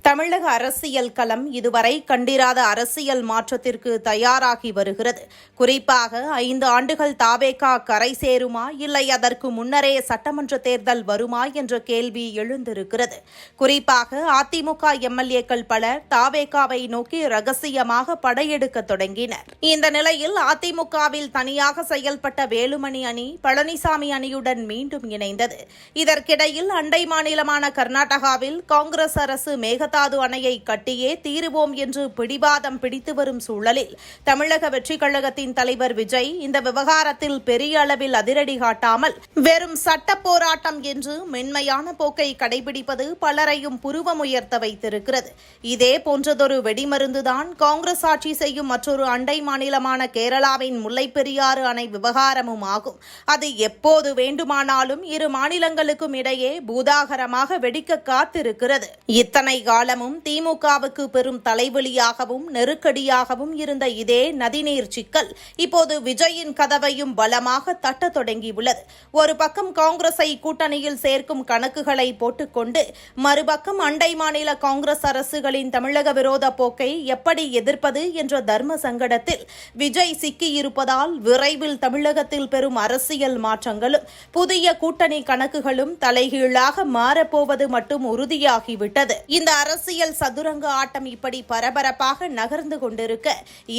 தமிழக அரசியல் களம் இதுவரை கண்டிராத அரசியல் மாற்றத்திற்கு தயாராகி வருகிறது. குறிப்பாக 5 ஆண்டுகள் தாவேகா கரை சேருமா, இல்லை அதற்கு முன்னரே சட்டமன்ற தேர்தல் வருமா என்ற கேள்வி எழுந்திருக்கிறது. குறிப்பாக அதிமுக எம்எல்ஏக்கள் பலர் தாவேகாவை நோக்கி ரகசியமாக படையெடுக்க தொடங்கினர். இந்த நிலையில் அதிமுகவில் தனியாக செயல்பட்ட வேலுமணி அணி பழனிசாமி அணியுடன் மீண்டும் இணைந்தது. இதற்கிடையில் அண்டை மாநிலமான கர்நாடகாவில் காங்கிரஸ் அரசு மேகதாது அணையை கட்டியே தீருவோம் என்று பிடிவாதம் பிடித்து வரும் சூழலில் தமிழக வெற்றிக் கழகத்தின் தலைவர் விஜய் இந்த விவகாரத்தில் பெரிய அளவில் அதிரடி காட்டாமல் வெறும் சட்ட போராட்டம் என்று மென்மையான போக்கை கடைபிடிப்பது பலரையும் புருவம் உயர்த்த வைத்திருக்கிறது. இதே போன்றதொரு வெடிமருந்துதான் காங்கிரஸ் ஆட்சி செய்யும் மற்றொரு அண்டை மாநிலமான கேரளாவின் முல்லைப்பெரியாறு அணை விவகாரமும் ஆகும். அது எப்போது வேண்டுமானாலும் இரு மாநிலங்களுக்கும் இடையே பூதாகரமாக வெடிக்க காத்திருக்கிறது. இத்தனை காலமும் திமுகவுக்கு பெரும் தலைவலியாகவும் நெருக்கடியாகவும் இருந்த இதே நதிநீர் சிக்கல் இப்போது விஜயின் கதவையும் பலமாக தட்ட தொடங்கியுள்ளது. ஒரு பக்கம் காங்கிரஸை கூட்டணியில் சேர்க்கும் கணக்குகளை போட்டுக்கொண்டு மறுபக்கம் அண்டை மாநில காங்கிரஸ் அரசுகளின் தமிழக விரோத போக்கை எப்படி எதிர்ப்பது என்ற தர்ம சங்கடத்தில் விஜய் சிக்கியிருப்பதால் விரைவில் தமிழகத்தில் பெரும் அரசியல் மாற்றங்களும் புதிய கூட்டணி கணக்குகளும் தலைகீழாக மாறப்போவது மட்டும் உறுதியாகிவிட்டது. இந்த அரசியல் சதுரங்க ஆட்டம் இப்படி பரபரப்பாக நகர்ந்து கொண்டிருக்க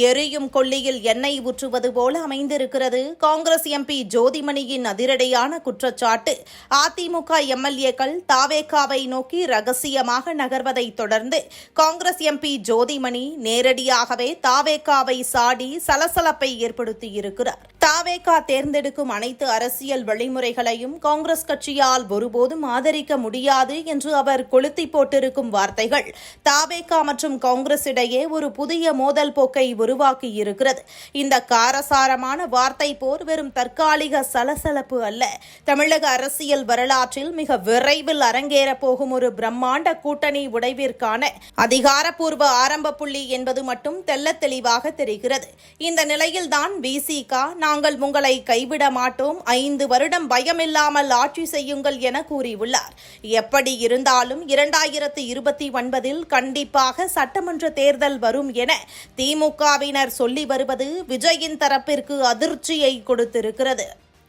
எரியும் கொள்ளியில் எண்ணெய் ஊற்றுவது போல அமைந்திருக்கிறது காங்கிரஸ் எம்பி ஜோதிமணியின் அதிரடியான குற்றச்சாட்டு. அதிமுக எம்எல்ஏக்கள் தாவேகாவை நோக்கி ரகசியமாக நகர்வதை தொடர்ந்து காங்கிரஸ் எம்பி ஜோதிமணி நேரடியாகவே தாவேகாவை சாடி சலசலப்பை ஏற்படுத்தியிருக்கிறார். தாவேகா தேர்ந்தெடுக்கும் அனைத்து அரசியல் வழிமுறைகளையும் காங்கிரஸ் கட்சியால் ஒருபோதும் ஆதரிக்க முடியாது என்று அவர் கொளுத்தி போட்டிருக்கும் வார்த்தைகள் தாவேகா மற்றும் காங்கிரஸ் இடையே ஒரு புதிய மோதல் போக்கை உருவாக்கியிருக்கிறது. இந்த காரசாரமான வார்த்தை போர் வெறும் தற்காலிக சலசலப்பு அல்ல, தமிழக அரசியல் வரலாற்றில் மிக விரைவில் அரங்கேறப் போகும் ஒரு பிரம்மாண்ட கூட்டணி உடைவிற்கான அதிகாரப்பூர்வ ஆரம்ப புள்ளி என்பது மட்டும் தெள்ளத் தெளிவாக தெரிகிறது. இந்த நிலையில்தான் விசிக நாங்கள் உங்களை கைவிட மாட்டோம், 5 வருடம் பயமில்லாமல் ஆட்சி செய்யுங்கள் என கூறியுள்ளார். எப்படி இருந்தாலும் 2029 கண்டிப்பாக சட்டமன்ற தேர்தல் வரும் என திமுகவினர் சொல்லி வருவது விஜயின் தரப்பிற்கு அதிர்ச்சியை கொடுத்திருக்கிறது.